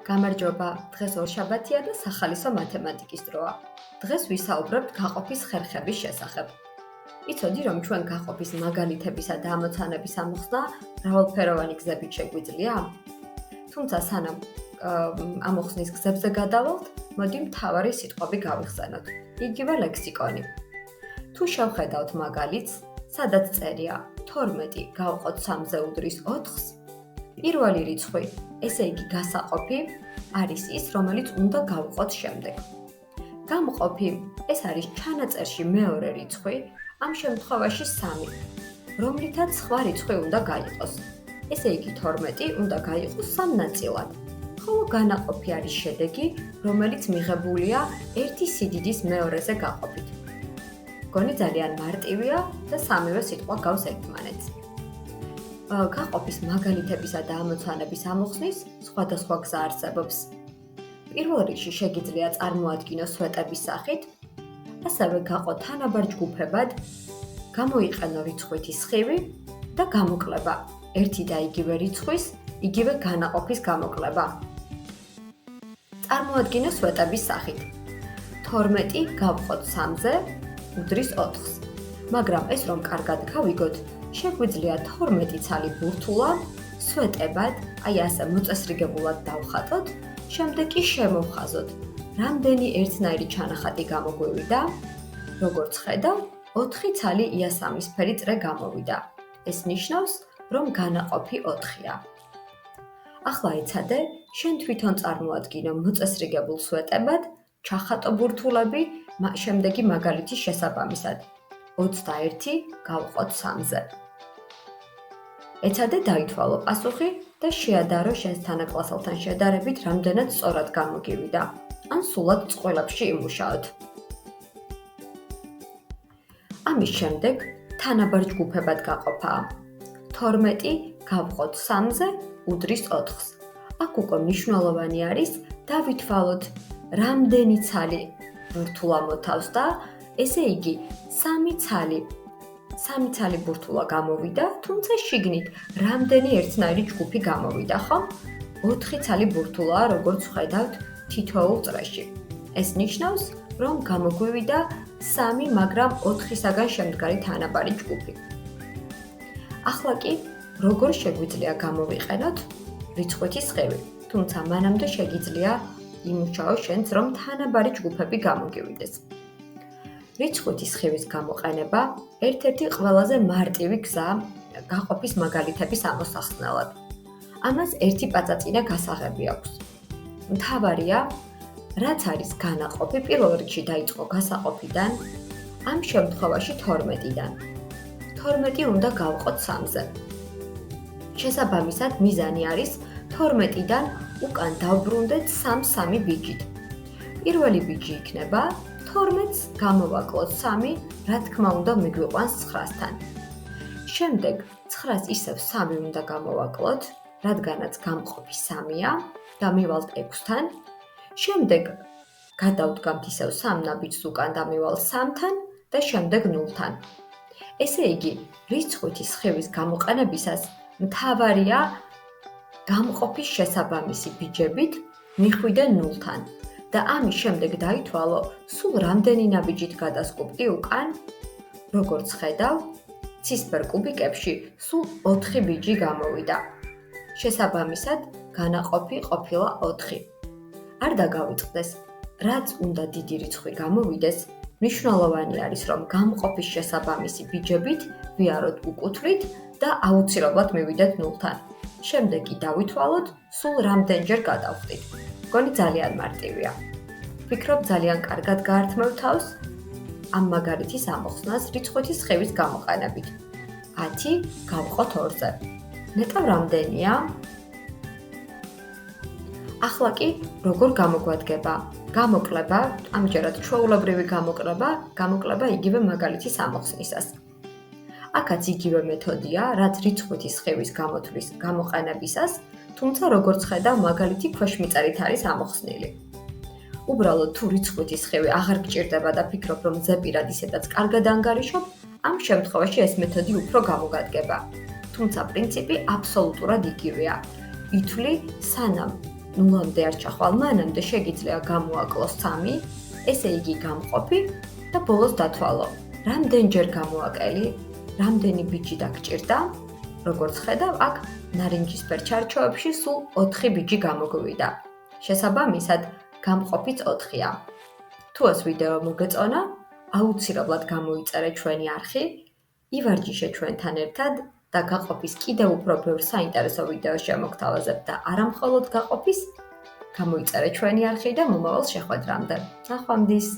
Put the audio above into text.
გამარჯობა, დღეს ორშაბათია და სახალისო მათემატიკის დროა. დღეს ვისაუბრებთ გაყოფის ხერხების შესახებ. იცოდი, რომ ჩვენ გაყოფის მაგალითებისა და ამოცანების ამოხსნა მრავალფეროვანი გზებით შეგვიძლია? თუმცა სანამ ამოხსნის გზებზე გადავალთ, მოდი მთავარი სიტყვები გავიხსენოთ. იგივე ლექსიკონი. თუ შევხედავთ მაგალითს, სადაც წერია 12 გავყოთ 3-ზე უდრის 4-ს, პირველი რიცხვი, ესე იგი გასაყოფი, არის ის, რომელიც უნდა გავყოთ შემდეგ. გამყოფი, ეს არის ჩანაწერში მეორე რიცხვი, ამ შემთხვევაში 3, რომლითაც სხვა რიცხვი უნდა გაიყოს. ესე იგი 12 უნდა გაიყოს 3 ნაწილად. ხოლო განაყოფი არის შედეგი, რომელიც მიღებულია 1 სიდიდის მეორეზე გაყოფით. გონი ძალიან მარტივია და სამივე სიტყვა გავს ერთმანეთს. გაყოფის მაგალითებისა და ამოცანების ამოხსნის სხვადასხვა გზა არსებობს. პირველ რიგში შეგიძლია წარმოადგინოს სვეტების სახით, ასევე გაყოთ თანაბარ ჯგუფებად, გამოიყენო რიცხვითი სხივი და გამოკლება, ერთი და იგივე რიცხვის, იგივე განაყოფის გამოკლება. წარმოადგინო სვეტების სახით. 12 გავყოთ 3-ზე, უდრის 4-ს. მაგრამ ეს რომ კარგად გავიგოთ, შეგვიძლია 12 ცალი ბურთულა სვეტებად, აი ასე მოწესრიგებულად დავხატოთ, შემდეგ კი შემოვხაზოთ. რამდენი ერთნაირი ჩანახატი გამოგვივიდა? როგორც ხედავ, 4 ცალი იასამნისფერი წრე გამოვიდა. ეს ნიშნავს, რომ განაყოფი 4-ია. ახლა ეცადე, შენ თვითონ წარმოადგინო მოწესრიგებულ სვეტებად, ჩახატო ბურთულები, შემდეგი მაგალითის შესაბამისად. 21 გავყოთ 3-ზე. ეცადე დაითვალო პასუხი და შეადარო შენს თანაკლასელთან შედარებით, რამდენად სწორად გამოგივიდა. ან სულად წყვილებში იმუშაოთ. ამის შემდეგ თანაბარ ჯგუფებად გაყოფაა. 12 გავყოთ 3-ზე, უდრის 4-ს. აქ უკვე მნიშვნელოვანი არის დავითვალოთ, რამდენი ცალი ბურთულა მოთავს და ესე იგი 3 ცალი ბურთულა გამოვიდა, თუმცა შიგნით რამდენი ერთნაირი ჯგუფი გამოვიდა, ხო? 4 ცალი ბურთულაა, როგორც ხედავთ, თითოეულ წრეში. ეს ნიშნავს, რომ გამოგვივიდა 3, მაგრამ 4-ისაგან შემდგარი თანაბარი ჯგუფი. ახლა კი, როგორ შეგვიძლია გამოვიყენოთ რიცხვითი სხივი, თუმცა მანამდე შეგიძლია იმუშაო შენც, რომ თანაბარი ჯგუფები გამოგივიდეს. რიცხვითი სხივის გამოყენება ერთ-ერთი ყველაზე მარტივი გზაა გაყოფის მაგალითების ამოსახსნელად. ამას ერთი პაწაწინა გასაღები აქვს. მთავარია, რაც არის განაყოფი, პირველ რიგში დაიწყო გასაყოფიდან, ამ შემთხვევაში 12-დან. 12 უნდა გავყოთ 3-ზე. შესაბამისად, მიზანი არის 12-დან უკან დავბრუნდეთ 3 ბიჯით. პირველი ბიჯი იქნება 12-ს გამოვაკლოთ 3, რა თქმა უნდა მიგვიყვანს 9-სთან. შემდეგ 9-ს ისევ 3 უნდა გამოვაკლოთ, რადგანაც გამყოფი 3-ია და მივალთ 6-თან. შემდეგ გადავდგამთ ისევ 3 ნაბიჯს უკან და მივალთ 3-თან და შემდეგ 0-თან. ესე იგი, რიცხვითი სხივის გამოყენებისას მთავარია გამყოფის შესაბამისი ბიჯებით მიხვიდე 0-თან. და ამის შემდეგ დაითვალო, სულ რამდენი ნაბიჯით გადასკუპტი უკან, როგორც ხედავ, ცისფერ კუბიკებში სულ 4 ბიჯი გამოვიდა. შესაბამისად, განაყოფი ყოფილა 4. არ დაგავიწყდეს, რაც უნდა დიდი რიცხვი გამოვიდეს, მნიშვნელოვანი არის, რომ გამყოფის შესაბამისი ბიჯებით ვიაროთ უკუთვლით და აუცილებლად მივიდეთ 0-თან. შემდეგ კი დავითვალოთ, სულ რამდენჯერ გადავხდით. გონი ძალიან მარტივია. ვფიქრობ, ძალიან კარგად გაართმევ თავს ამ მაგალითის ამოხსნას რიცხვითი სხივის გამოყენებით. 10 გავყოთ 2-ზე. ნეტავ რამდენია? ახლა კი როგორ გამოგვადგება? გამოკლება, ამჯერად ჩვეულებრივი გამოკლება იგივე მაგალითის ამოხსნისას. აქაც იგივე მეთოდია, რაც რიცხვითი სხივის გამოთვლის გამოყენებისას, თუმცა როგორც ხედავ, მაგალითი ქვეშ მიწერით არის ამოხსნილი. უბრალოდ თუ რიცხვითი სხივი აღარ გჭირდება და ფიქრობ, რომ ზეპირად ისედაც კარგად ანგარიშობ, ამ შემთხვევაში ეს მეთოდი უფრო გამოგადგება. თუმცა პრინციპი აბსოლუტურად იგივეა. ითვლი, სანამ 0-მდე არ ჩახვალ მანამდე შეგიძლია გამოაკლოს 3, ესე იგი გამყოფი და ბოლოს დათვალო. რამდენჯერ გამოაკელი, რამდენი ბიჯი დაგჭირდა? როგორც ხედავ, აქ ნარინჯისფერ ჩარჩოებში სულ 4 ბიჯი გამოგვივიდა. შესაბამისად, გამყოფიც 4-ია. თუ ეს ვიდეო მოგეწონა, აუცილებლად გამოიწერე ჩვენი არხი, ივარჯიშე ჩვენთან ერთად და გაყოფის კიდევ უფრო ბევრ საინტერესო ვიდეოს შემოგთავაზებ და არა მხოლოდ გაყოფის, გამოიწერე ჩვენი არხი და მომავალ შეხვედრამდე. ნახვამდის!